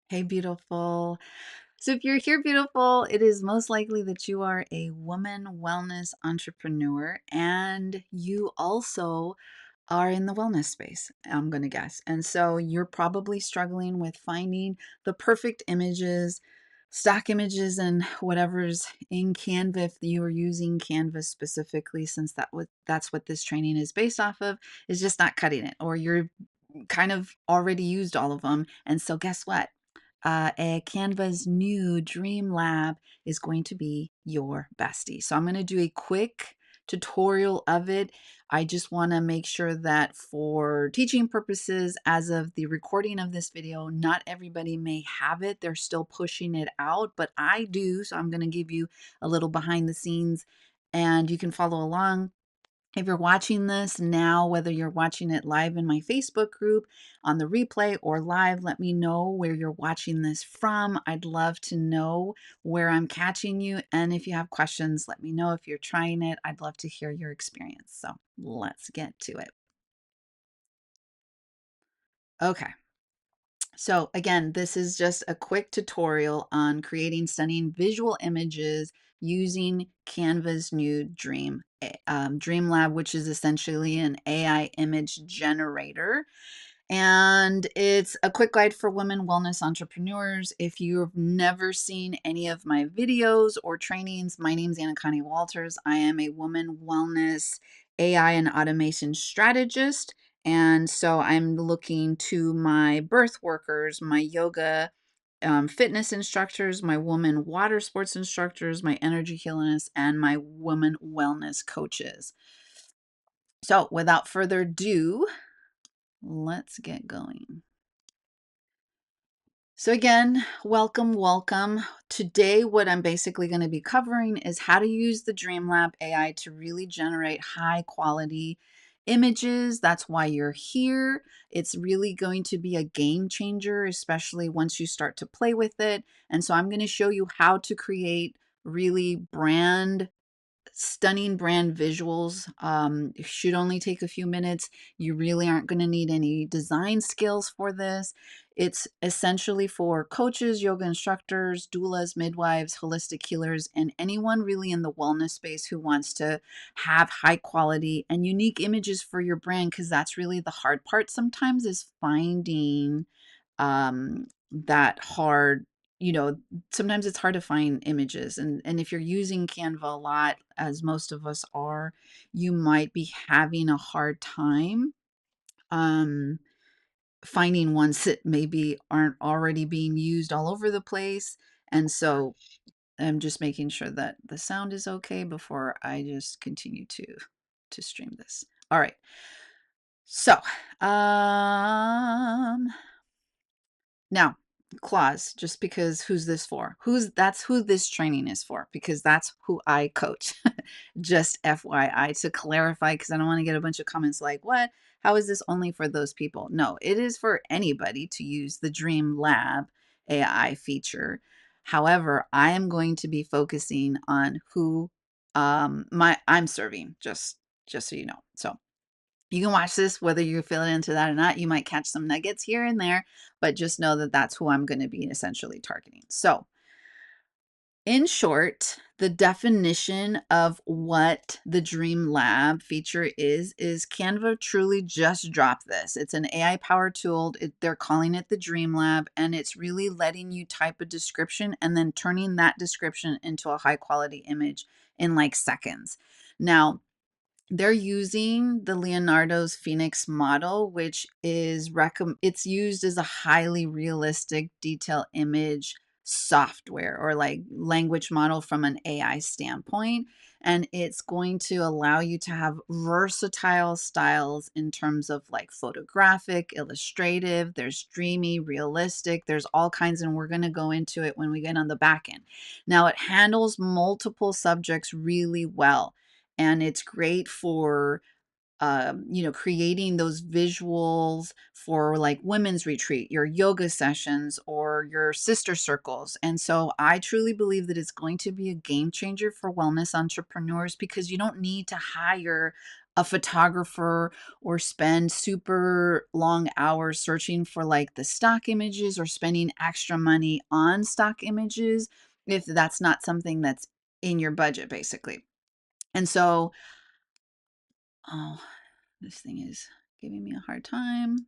Hey, beautiful. So, if you're here, beautiful, it is most likely that you are a woman wellness entrepreneur and you also are in the wellness space, I'm going to guess. And so, you're probably struggling with finding the perfect images, stock images, and whatever's in Canva. If you are using Canva specifically, since that's what this training is based off of, is just not cutting it, or you're kind of already used all of them. And so, guess what? Canva's new Dream Lab is going to be your bestie. So I'm going to do a quick tutorial of it. I just want to make sure that for teaching purposes, as of the recording of this video, not everybody may have it. They're still pushing it out, but I do. So I'm going to give you a little behind the scenes and you can follow along. If you're watching this now, whether you're watching it live in my Facebook group, on the replay, or live, let me know where you're watching this from. I'd love to know where I'm catching you. And if you have questions, let me know. If you're trying it, I'd love to hear your experience. So let's get to it. Okay. So again, this is just a quick tutorial on creating stunning visual images using Canva's new DreamLab, which is essentially an AI image generator. And it's a quick guide for women wellness entrepreneurs. If you've never seen any of my videos or trainings, my name's Anna Connie Walters. I am a woman wellness AI and automation strategist. And so I'm looking to my birth workers, my yoga fitness instructors, my woman water sports instructors, my energy healers, and my woman wellness coaches. So without further ado, let's get going. So again, welcome. Today, what I'm basically going to be covering is how to use the DreamLab AI to really generate high quality images. That's why you're here. It's really going to be a game changer, especially once you start to play with it. And so I'm going to show you how to create really stunning brand visuals. It should only take a few minutes. You really aren't going to need any design skills for this. It's essentially for coaches, yoga instructors, doulas, midwives, holistic healers, and anyone really in the wellness space who wants to have high quality and unique images for your brand, because that's really the hard part sometimes, is finding that hard, sometimes it's hard to find images, and if you're using Canva a lot, as most of us are, you might be having a hard time um finding ones that maybe aren't already being used all over the place. And so I'm just making sure that the sound is okay before I just continue to stream this. All right. So, now, clause, just because who's this for? That's who this training is for, because that's who I coach. Just FYI, to clarify, because I don't want to get a bunch of comments like, what? How is this only for those people? No, it is for anybody to use the Dream Lab AI feature. However, I am going to be focusing on who I'm serving, just so you know. So you can watch this whether you're feeling into that or not. You might catch some nuggets here and there, but just know that that's who I'm going to be essentially targeting. So, in short, the definition of what the Dream Lab feature is Canva truly just dropped this. It's an AI powered tool. They're calling it the Dream Lab, and it's really letting you type a description and then turning that description into a high quality image in like seconds. Now, they're using the Leonardo's Phoenix model, which is it's used as a highly realistic detail image software, or like language model from an AI standpoint. And it's going to allow you to have versatile styles in terms of like photographic, illustrative, there's dreamy, realistic, there's all kinds, and we're going to go into it when we get on the back end. Now, it handles multiple subjects really well, and it's great for creating those visuals for like women's retreat, your yoga sessions, or your sister circles. And so I truly believe that it's going to be a game changer for wellness entrepreneurs, because you don't need to hire a photographer or spend super long hours searching for like the stock images or spending extra money on stock images if that's not something that's in your budget, basically. And so, oh, this thing is giving me a hard time.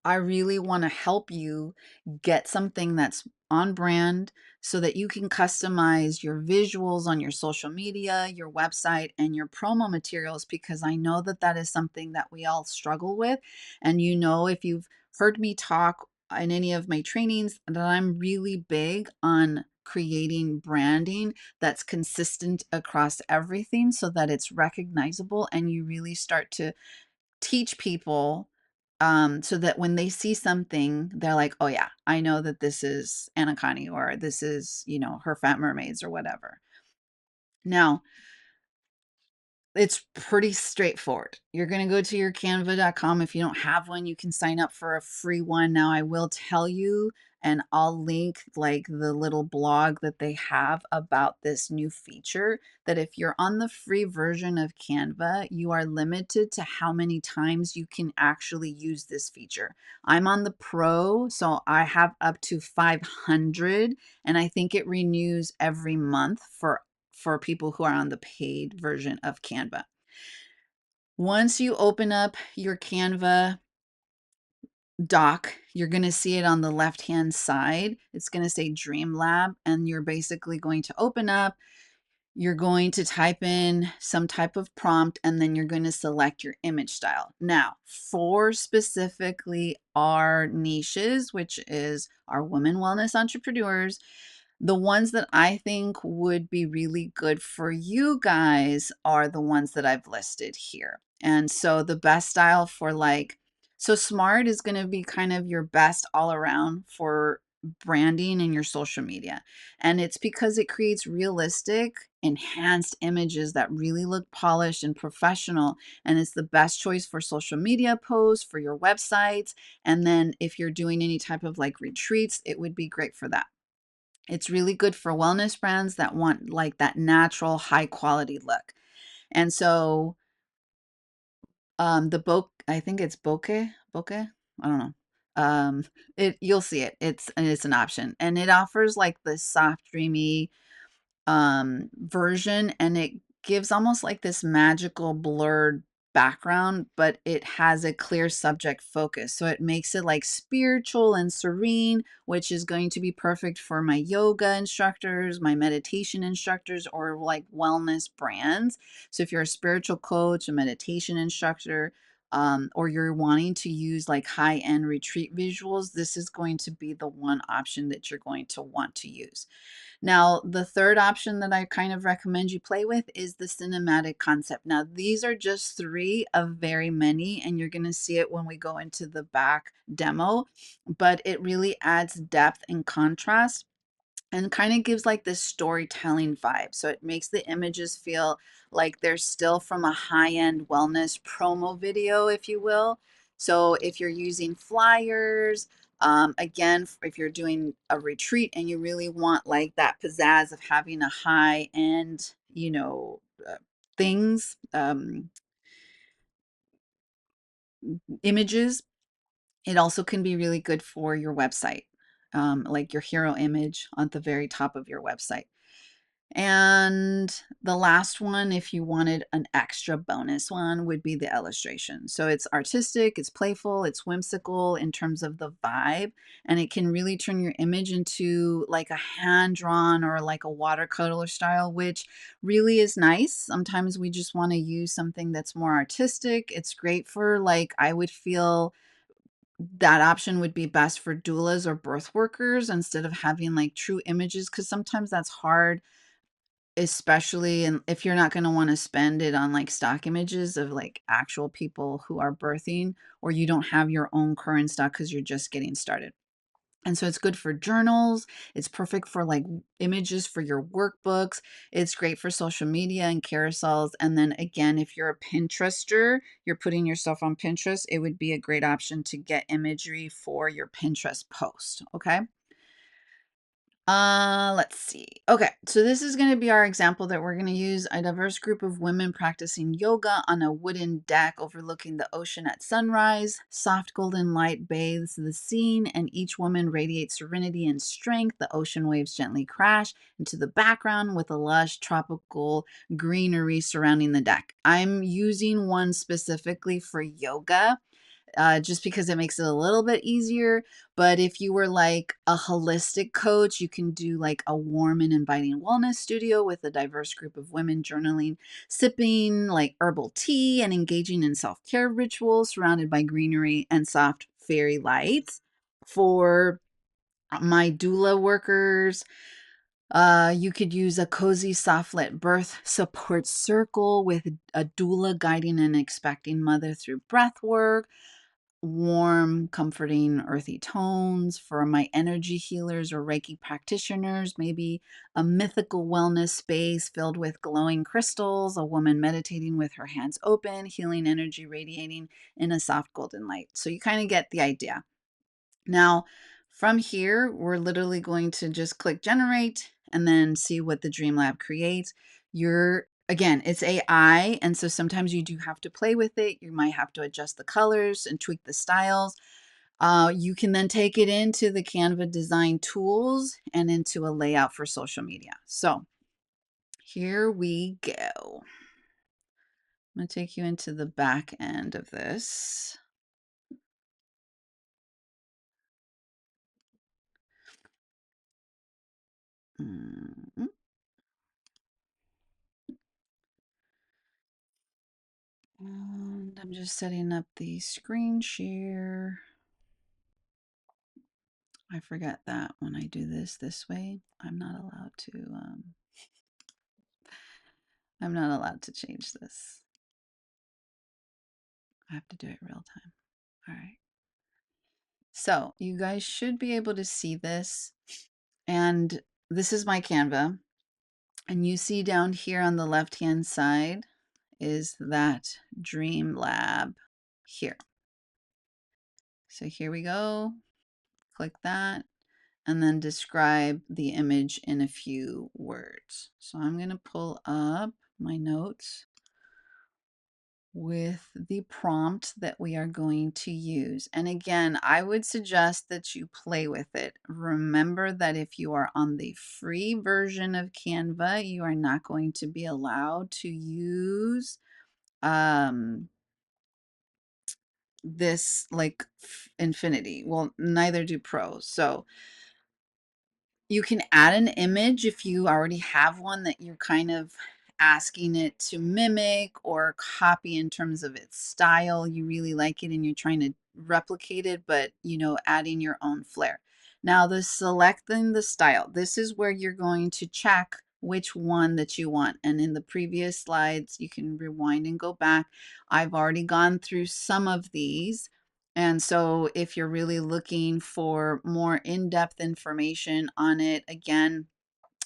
I really want to help you get something that's on brand so that you can customize your visuals on your social media, your website, and your promo materials, because I know that that is something that we all struggle with. And you know, if you've heard me talk in any of my trainings, that I'm really big on creating branding that's consistent across everything so that it's recognizable and you really start to teach people, so that when they see something, they're like, "Oh yeah, I know that this is Anna Connie or this is, her Fat Mermaids or whatever." Now, it's pretty straightforward. You're going to go to your canva.com. If you don't have one, you can sign up for a free one. Now, I will tell you, and I'll link like the little blog that they have about this new feature, that if you're on the free version of Canva, you are limited to how many times you can actually use this feature. I'm on the pro, so I have up to 500, and I think it renews every month for people who are on the paid version of Canva. Once you open up your Canva doc, you're going to see it on the left-hand side. It's going to say DreamLab, and you're basically going to open up. You're going to type in some type of prompt, and then you're going to select your image style. Now, for specifically our niches, which is our women wellness entrepreneurs, the ones that I think would be really good for you guys are the ones that I've listed here. And so the best style for so smart is going to be kind of your best all around for branding in your social media. And it's because it creates realistic, enhanced images that really look polished and professional. And it's the best choice for social media posts, for your websites. And then if you're doing any type of like retreats, it would be great for that. It's really good for wellness brands that want like that natural, high quality look. And so the I think it's bokeh, I don't know. It you'll see it. It's an option, and it offers like this soft, dreamy version, and it gives almost like this magical blurred background, but it has a clear subject focus. So it makes it like spiritual and serene, which is going to be perfect for my yoga instructors, my meditation instructors, or like wellness brands. So if you're a spiritual coach, a meditation instructor, or you're wanting to use like high-end retreat visuals, this is going to be the one option that you're going to want to use. Now, the third option that I kind of recommend you play with is the cinematic concept. Now, these are just three of very many, and you're going to see it when we go into the back demo, but it really adds depth and contrast and kind of gives like this storytelling vibe. So it makes the images feel like they're still from a high-end wellness promo video, if you will. So if you're using flyers, again, if you're doing a retreat and you really want like that pizzazz of having a high-end, things, images, it also can be really good for your website, like your hero image on the very top of your website. And the last one, if you wanted an extra bonus one, would be the illustration. So it's artistic, it's playful, it's whimsical in terms of the vibe, and it can really turn your image into like a hand drawn or like a watercolor style, which really is nice. Sometimes we just want to use something that's more artistic. It's great for like, I would feel that option would be best for doulas or birth workers instead of having like true images, because sometimes that's hard, especially and if you're not going to want to spend it on like stock images of like actual people who are birthing, or you don't have your own current stock because you're just getting started. And so it's good for journals. It's perfect for like images for your workbooks. It's great for social media and carousels. And then again, if you're a Pinterester, you're putting yourself on Pinterest, it would be a great option to get imagery for your Pinterest post. Okay. Let's see. Okay, so this is going to be our example that we're going to use a diverse group of women practicing yoga on a wooden deck overlooking the ocean at sunrise. Soft golden light bathes the scene, and each woman radiates serenity and strength. The ocean waves gently crash into the background with a lush tropical greenery surrounding the deck. I'm using one specifically for yoga just because it makes it a little bit easier. But if you were like a holistic coach, you can do like a warm and inviting wellness studio with a diverse group of women journaling, sipping like herbal tea, and engaging in self care rituals surrounded by greenery and soft fairy lights. For my doula workers, you could use a cozy, soft lit birth support circle with a doula guiding an expecting mother through breath work. Warm, comforting, earthy tones for my energy healers or Reiki practitioners, maybe a mythical wellness space filled with glowing crystals, a woman meditating with her hands open, healing energy radiating in a soft golden light. So you kind of get the idea. Now, from here, we're literally going to just click generate and then see what the DreamLab creates. Again, it's AI, and so sometimes you do have to play with it. You might have to adjust the colors and tweak the styles. You can then take it into the Canva design tools and into a layout for social media. So here we go. I'm going to take you into the back end of this. Mm. And I'm just setting up the screen share. I forget that when I do this way, I'm not allowed to change this. I have to do it real time. All right. So you guys should be able to see this. And this is my Canva. And you see down here on the left-hand side is that Dream Lab here. So here we go. Click that. And then describe the image in a few words. So I'm going to pull up my notes with the prompt that we are going to use. And again, I would suggest that you play with it. Remember that if you are on the free version of Canva, you are not going to be allowed to use this like infinity. Well, neither do pros. So you can add an image if you already have one that you're kind of asking it to mimic or copy in terms of its style. You really like it and you're trying to replicate it, but adding your own flair. Now, the selecting the style, this is where you're going to check which one that you want. And in the previous slides, you can rewind and go back. I've already gone through some of these. And so if you're really looking for more in-depth information on it, again,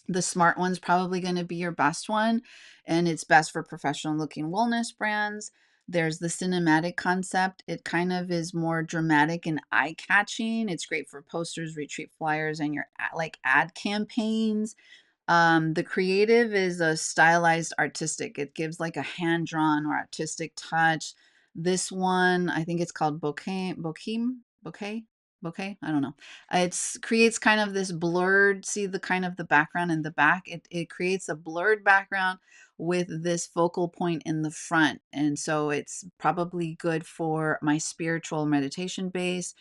the smart one's probably going to be your best one, and it's best for professional looking wellness brands. There's the cinematic concept. It kind of is more dramatic and eye-catching. It's great for posters, retreat flyers, and your like ad campaigns. The creative is a stylized artistic. It gives like a hand-drawn or artistic touch. This one, I think it's called bouquet. I don't know. It's creates kind of this blurred, see the kind of the background in the back. It creates a blurred background with this focal point in the front. And so it's probably good for my spiritual meditation base.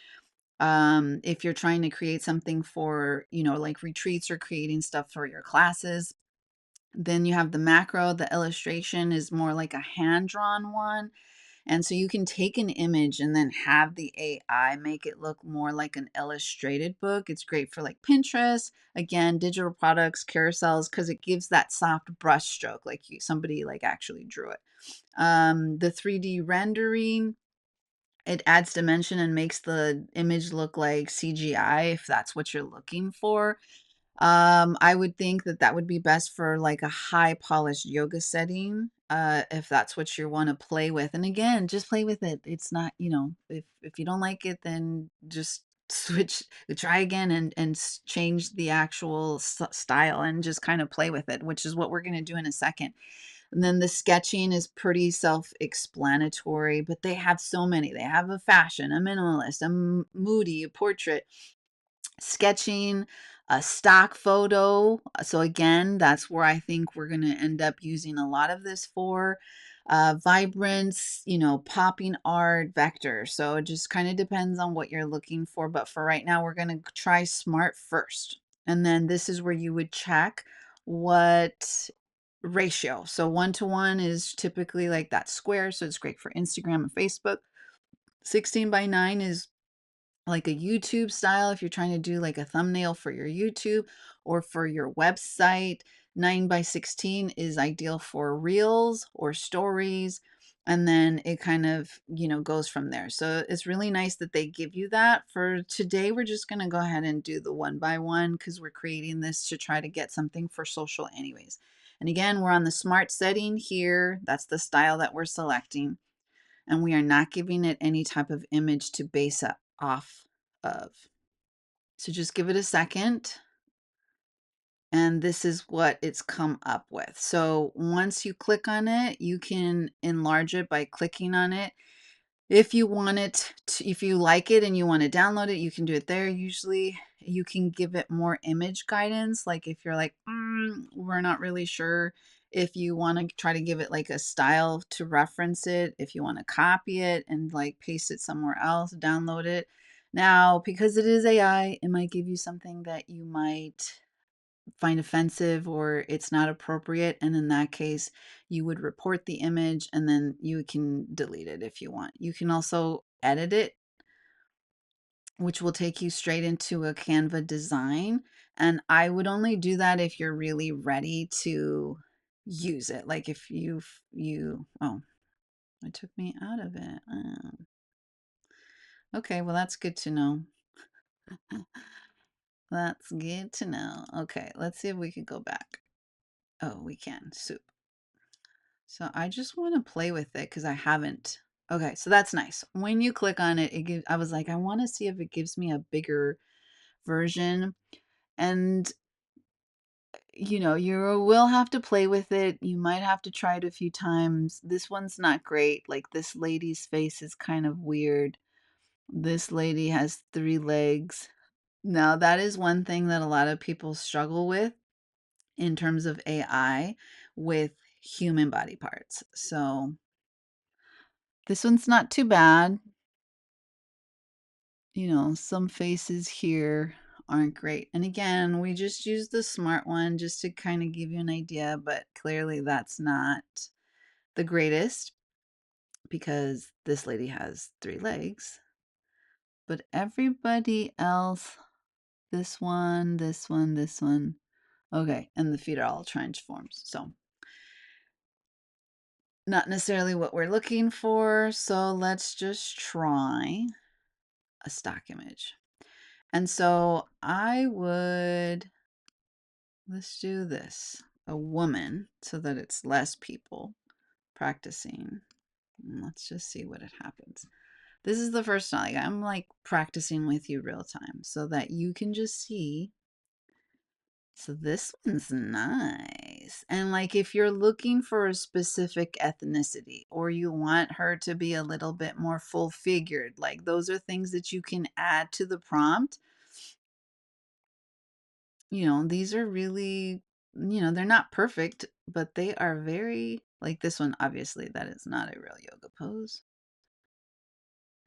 If you're trying to create something for, like retreats or creating stuff for your classes, then you have the macro. The illustration is more like a hand-drawn one. And so you can take an image and then have the AI make it look more like an illustrated book. It's great for like Pinterest, again, digital products, carousels, because it gives that soft brush stroke, like somebody like actually drew it. The 3D rendering, it adds dimension and makes the image look like CGI if that's what you're looking for. I would think that that would be best for like a high polished yoga setting, if that's what you want to play with. And again, just play with it. It's not, if you don't like it, then just switch, try again and change the actual style and just kind of play with it, which is what we're going to do in a second. And then the sketching is pretty self-explanatory, but they have so many. They have a fashion, a minimalist, a moody, a portrait, sketching, a stock photo. So again, that's where I think we're going to end up using a lot of this for. Vibrance, popping art, vector. So it just kind of depends on what you're looking for. But for right now, we're going to try smart first. And then this is where you would check what ratio. So 1 to 1 is typically like that square. So it's great for Instagram and Facebook. 16:9 is like a YouTube style if you're trying to do like a thumbnail for your YouTube or for your website. 9:16 is ideal for reels or stories. And then it kind of, goes from there. So it's really nice that they give you that. For today, we're just going to go ahead and do the 1 by 1 because we're creating this to try to get something for social anyways. And again, we're on the smart setting here. That's the style that we're selecting, and we are not giving it any type of image to base it off of. So just give it a second, and this is what it's come up with. So once you click on it, you can enlarge it by clicking on it. If you want it to, if you like it and you want to download it, you can do it there. Usually you can give it more image guidance. Like if you're like, we're not really sure if you want to try to give it like a style to reference it, if you want to copy it and like paste it somewhere else, download it. Now, because it is AI, it might give you something that you might find offensive or it's not appropriate. And in that case, you would report the image and then you can delete it if you want. You can also edit it, which will take you straight into a Canva design. And I would only do that if you're really ready to use it. Like if oh, it took me out of it. Okay, well, that's good to know. That's good to know. Okay, let's see if we can go back. Oh, we can. Soup. So I just want to play with it because I haven't. Okay, so that's nice. When you click on it, I was like, I want to see if it gives me a bigger version. And you will have to play with it. You might have to try it a few times. This one's not great. Like this lady's face is kind of weird. This lady has 3 legs. Now, that is one thing that a lot of people struggle with in terms of AI with human body parts. So this one's not too bad. Some faces here aren't great. And again, we just use the smart one just to kind of give you an idea, but clearly that's not the greatest because this lady has 3 legs. But everybody else, this one, this one, this one. Okay, and the feet are all trench forms. So not necessarily what we're looking for. So let's just try a stock image. And so let's do this, a woman, so that it's less people practicing. Let's just see what it happens. This is the first time, I'm like practicing with you real time so that you can just see. So this one's nice. And like if you're looking for a specific ethnicity or you want her to be a little bit more full figured, like those are things that you can add to the prompt. These are really, they're not perfect, but they are very, like this one, obviously, that is not a real yoga pose.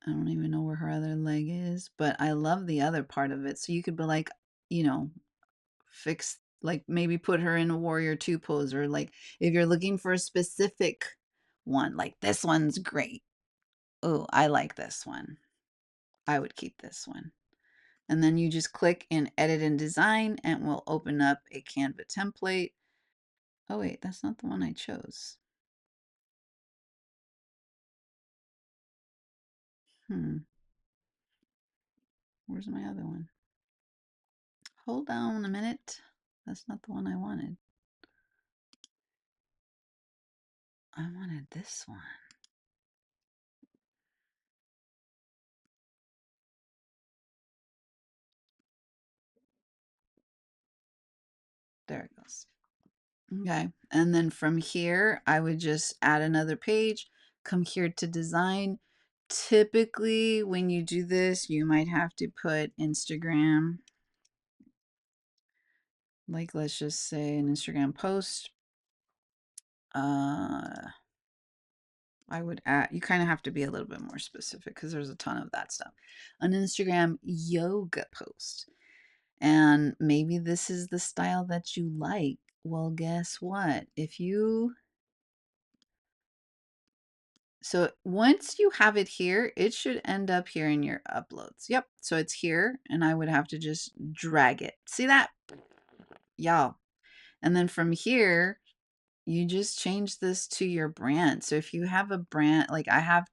I don't even know where her other leg is, but I love the other part of it. So you could be like, you know, fix, like maybe put her in a warrior 2 pose, or like if you're looking for a specific one, like this one's great. Oh, I like this one. I would keep this one. And then you just click in edit and design and we'll open up a Canva template. Oh wait, that's not the one I chose. Where's my other one? Hold on a minute. That's not the one I wanted. I wanted this one. There it goes. Okay. And then from here, I would just add another page, come here to design. Typically, when you do this, you might have to put Instagram, like let's just say an Instagram post. I would add, you kind of have to be a little bit more specific because there's a ton of that stuff. An Instagram yoga post. And maybe this is the style that you like. Well, guess what? So once you have it here, it should end up here in your uploads. Yep. So it's here and I would have to just drag it. See that? Y'all. And then from here, you just change this to your brand. So if you have a brand, like I have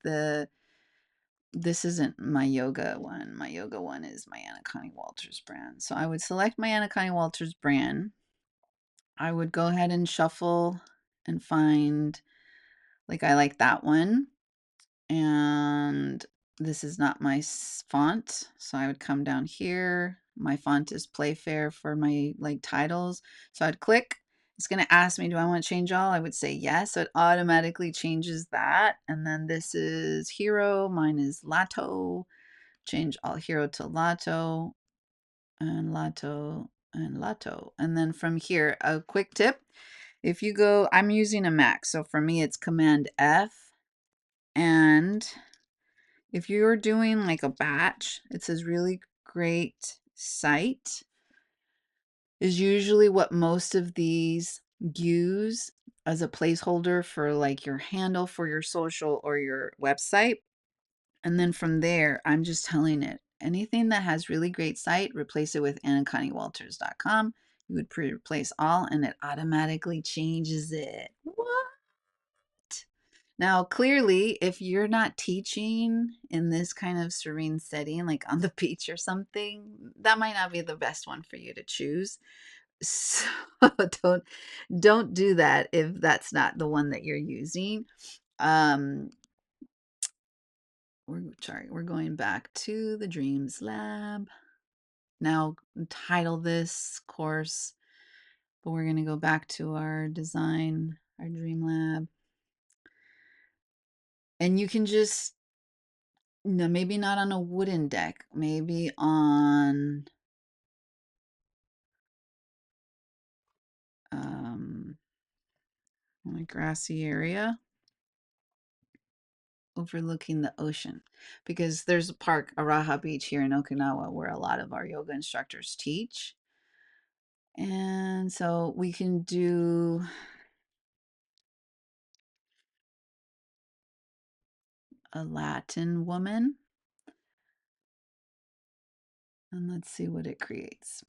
this isn't my yoga one. My yoga one is my Anna Connie Walters brand. So I would select my Anna Connie Walters brand. I would go ahead and shuffle and find, like, I like that one. And this is not my font. So I would come down here. My font is Playfair for my like titles. So I'd click. It's going to ask me, do I want to change all? I would say yes. So it automatically changes that. And then this is Hero. Mine is Lato. Change all Hero to Lato and Lato and Lato. And then from here, a quick tip. If you go, I'm using a Mac. So for me, it's Command F. And if you're doing like a batch, it says really great site is usually what most of these use as a placeholder for like your handle for your social or your website. And then from there, I'm just telling it anything that has really great site, replace it with AnnaConnieWalters.com. You would replace all and it automatically changes it. What? Now, clearly, if you're not teaching in this kind of serene setting, like on the beach or something, that might not be the best one for you to choose. So don't don't do that if that's not the one that you're using. Um, we're going back to the Dreams Lab. Now title this course, but we're going to go back to our design, our Dream Lab. And you can just, no, maybe not on a wooden deck, maybe on a grassy area overlooking the ocean, because there's a park, Araha Beach here in Okinawa, where a lot of our yoga instructors teach. And so we can do a Latin woman. And let's see what it creates.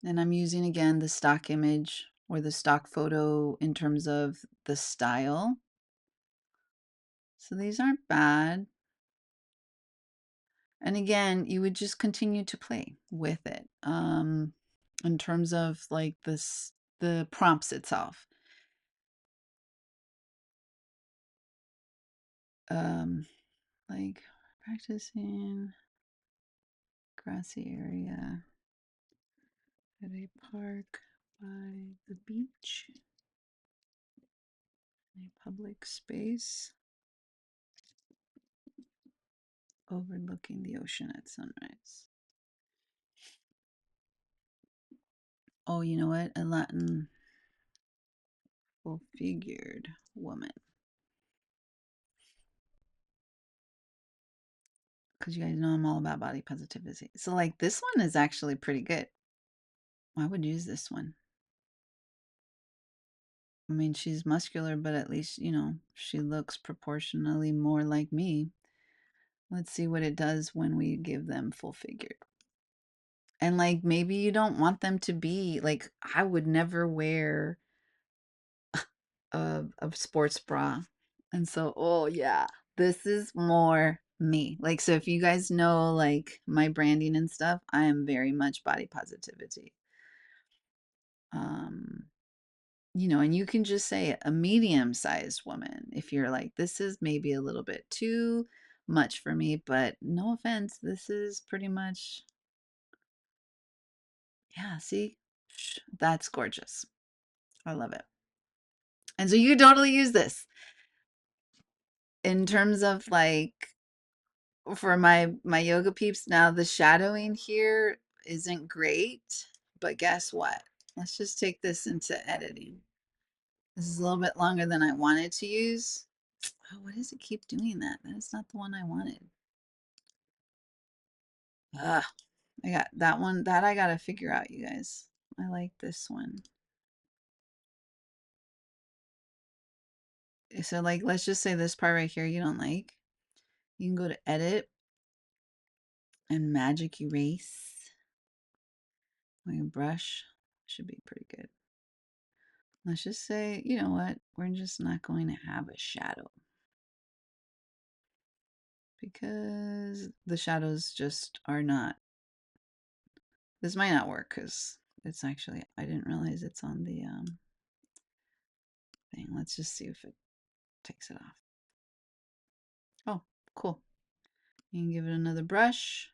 And I'm using again the stock image or the stock photo in terms of the style. So these aren't bad. And again, you would just continue to play with it in terms of like the prompts itself. Like practicing grassy area at a park by the beach, a public space overlooking the ocean at sunrise. Oh, you know what? A Latin full figured woman. Because you guys know I'm all about body positivity. So like this one is actually pretty good. I would use this one. I mean, she's muscular, but at least, you know, she looks proportionally more like me. Let's see what it does when we give them full figured. And like maybe you don't want them to be like, I would never wear a sports bra. And so, oh yeah, this is more me. Like, so if you guys know like my branding and stuff, I am very much body positivity. Um, you know, and you can just say a medium-sized woman if you're like, this is maybe a little bit too much for me, but no offense, this is pretty much Yeah, see? That's gorgeous. I love it. And so you totally use this in terms of like for my yoga peeps. Now the shadowing here isn't great, but guess what? Let's just take this into editing. This is a little bit longer than I wanted to use. Oh, why does it keep doing that? That is not the one I wanted. Ugh, I got that one. That I gotta figure out, you guys. I like this one. So like, let's just say this part right here you don't like. You can go to edit and magic erase. My brush should be pretty good. Let's just say, you know what? We're just not going to have a shadow because the shadows just are not. This might not work because it's actually, I didn't realize it's on the thing. Let's just see if it takes it off. Oh, cool. You can give it another brush.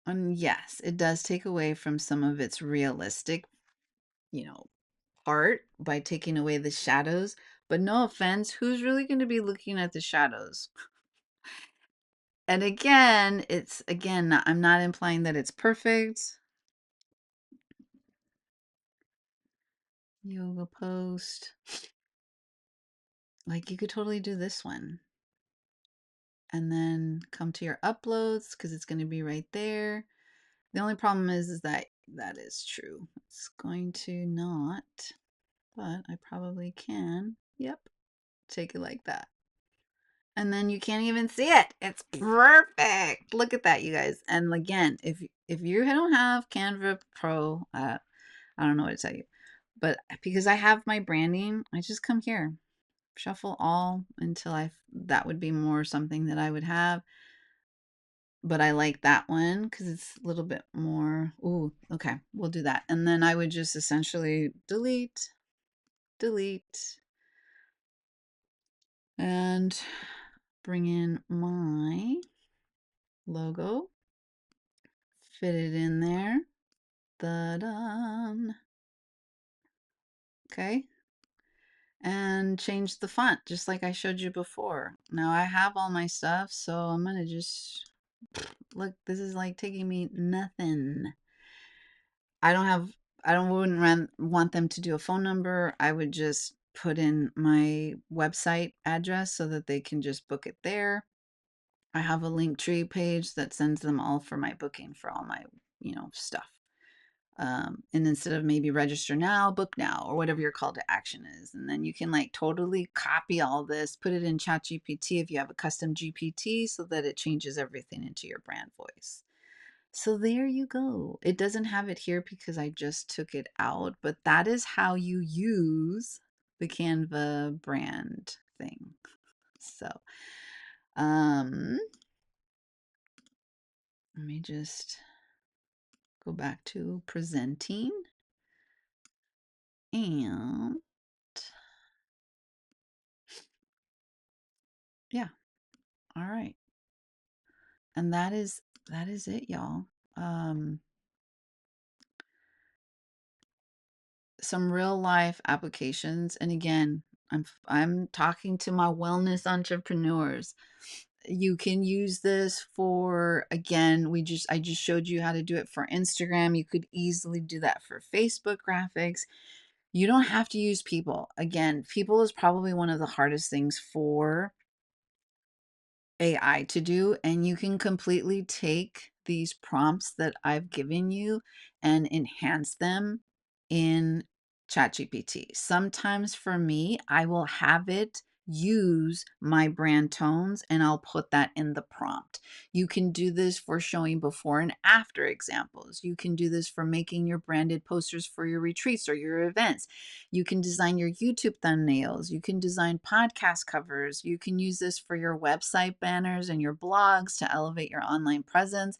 And yes, it does take away from some of its realistic, you know, art by taking away the shadows. But no offense, who's really going to be looking at the shadows? And again, I'm not implying that it's perfect. Yoga post. Like you could totally do this one. And then come to your uploads because it's going to be right there. The only problem is that that is true. It's going to not, but I probably can. Yep. Take it like that. And then you can't even see it. It's perfect. Look at that, you guys. And again, if you don't have Canva Pro, I don't know what to tell you. But because I have my branding, I just come here, shuffle all until that would be more something that I would have. But I like that one because it's a little bit more. Ooh, okay, we'll do that. And then I would just essentially delete, delete, and bring in my logo, fit it in there. Da-dum. Okay. And change the font just like I showed you before. Now I have all my stuff, so I'm gonna just look. This is like taking me nothing. I don't have, I don't wouldn't want them to do a phone number. I would just put in my website address so that they can just book it there. I have a Linktree page that sends them all for my booking for all my, stuff. And instead of maybe register now, book now, or whatever your call to action is. And then you can like totally copy all this, put it in ChatGPT if you have a custom GPT so that it changes everything into your brand voice. So there you go. It doesn't have it here because I just took it out, but that is how you use the Canva brand thing. So, let me just go back to presenting and yeah. All right. And that is it, y'all. Um, some real life applications. And again, I'm talking to my wellness entrepreneurs. You can use this for, again, I just showed you how to do it for Instagram. You could easily do that for Facebook graphics. You don't have to use people. Again, people is probably one of the hardest things for AI to do, and you can completely take these prompts that I've given you and enhance them in ChatGPT. Sometimes for me, I will have it use my brand tones and I'll put that in the prompt. You can do this for showing before and after examples. You can do this for making your branded posters for your retreats or your events. You can design your YouTube thumbnails. You can design podcast covers. You can use this for your website banners and your blogs to elevate your online presence.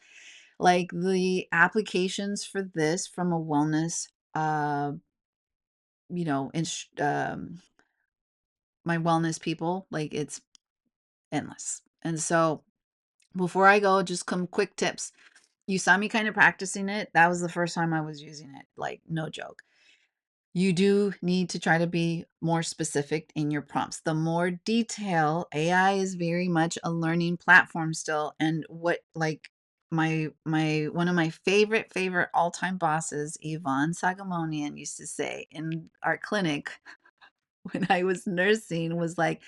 Like the applications for this from a wellness, you know, my wellness people, like it's endless. And so before I go, just some quick tips. You saw me kind of practicing it. That was the first time I was using it, like, no joke. You do need to try to be more specific in your prompts. The more detail, AI is very much a learning platform still. And what like my one of my favorite all-time bosses, Yvonne Sagamonian, used to say in our clinic when I was nursing was like,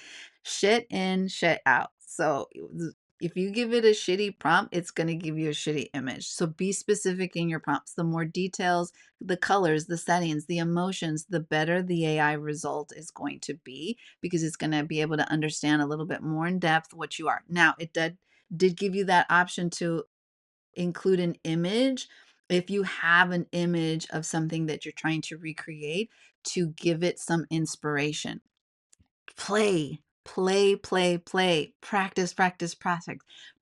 shit in, shit out. So if you give it a shitty prompt, it's going to give you a shitty image. So be specific in your prompts. The more details, the colors, the settings, the emotions, the better the AI result is going to be, because it's going to be able to understand a little bit more in depth what you are. Now, it did give you that option to include an image. If you have an image of something that you're trying to recreate, to give it some inspiration. Play, practice.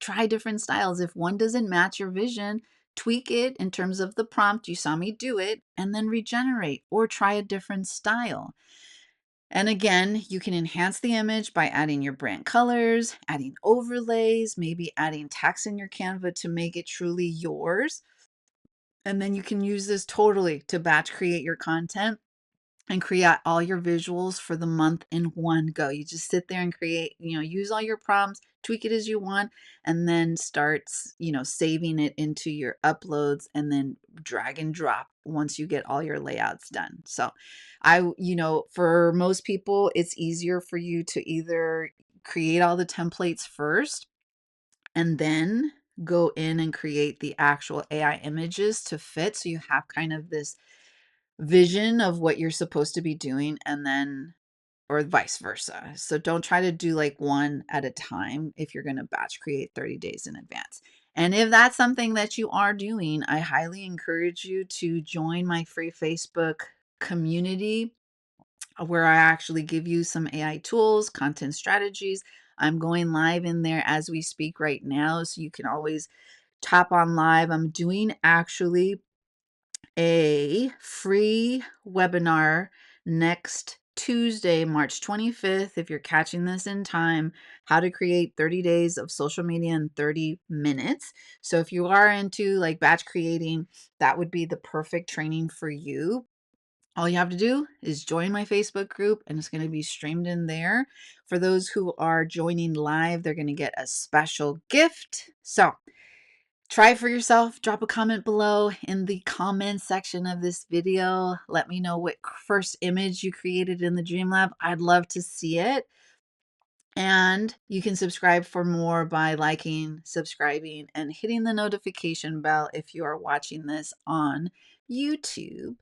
Try different styles. If one doesn't match your vision, tweak it in terms of the prompt. You saw me do it, and then regenerate or try a different style. And again, you can enhance the image by adding your brand colors, adding overlays, maybe adding text in your Canva to make it truly yours. And then you can use this totally to batch create your content and create all your visuals for the month in one go. You just sit there and create, use all your prompts, tweak it as you want, and then start, saving it into your uploads and then drag and drop once you get all your layouts done. So for most people, it's easier for you to either create all the templates first and then go in and create the actual AI images to fit. So you have kind of this vision of what you're supposed to be doing, and then or vice versa. So don't try to do like one at a time if you're going to batch create 30 days in advance. And if that's something that you are doing, I highly encourage you to join my free Facebook community, where I actually give you some AI tools, content strategies. I'm going live in there as we speak right now, so you can always tap on live. I'm doing actually a free webinar next Tuesday, March 25th. If you're catching this in time, how to create 30 days of social media in 30 minutes. So if you are into like batch creating, that would be the perfect training for you. All you have to do is join my Facebook group, and it's going to be streamed in there. For those who are joining live, they're going to get a special gift. So try it for yourself. Drop a comment below in the comment section of this video. Let me know what first image you created in the DreamLab. I'd love to see it. And you can subscribe for more by liking, subscribing, and hitting the notification bell if you are watching this on YouTube.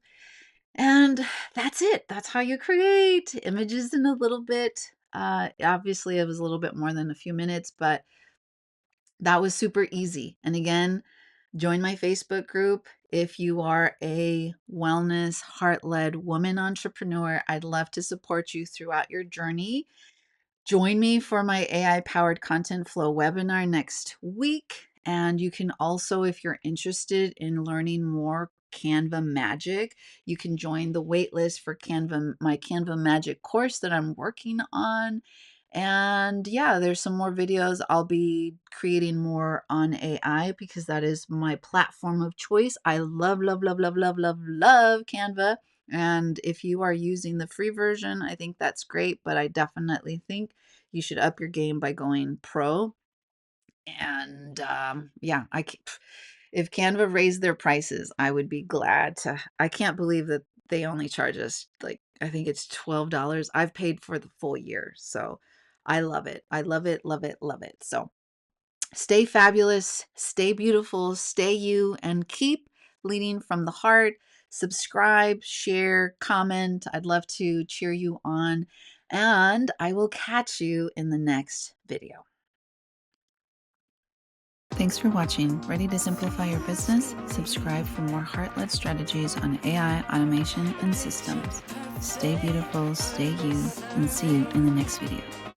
And that's it. That's how you create images in a little bit. Obviously, it was a little bit more than a few minutes, but that was super easy. And again, join my Facebook group if you are a wellness, heart-led woman entrepreneur. I'd love to support you throughout your journey. Join me for my AI-powered content flow webinar next week. And you can also, if you're interested in learning more Canva magic, you can join the waitlist for my Canva magic course that I'm working on. And yeah, there's some more videos. I'll be creating more on AI because that is my platform of choice. I love, love, love, love, love, love, love Canva. And if you are using the free version, I think that's great, but I definitely think you should up your game by going pro. And yeah, if Canva raised their prices, I would be glad to. I can't believe that they only charge us like, I think it's $12. I've paid for the full year. So I love it. I love it, love it, love it. So stay fabulous, stay beautiful, stay you, and keep leading from the heart. Subscribe, share, comment. I'd love to cheer you on. And I will catch you in the next video. Thanks for watching. Ready to simplify your business? Subscribe for more heart-led strategies on AI, automation, and systems. Stay beautiful, stay you, and see you in the next video.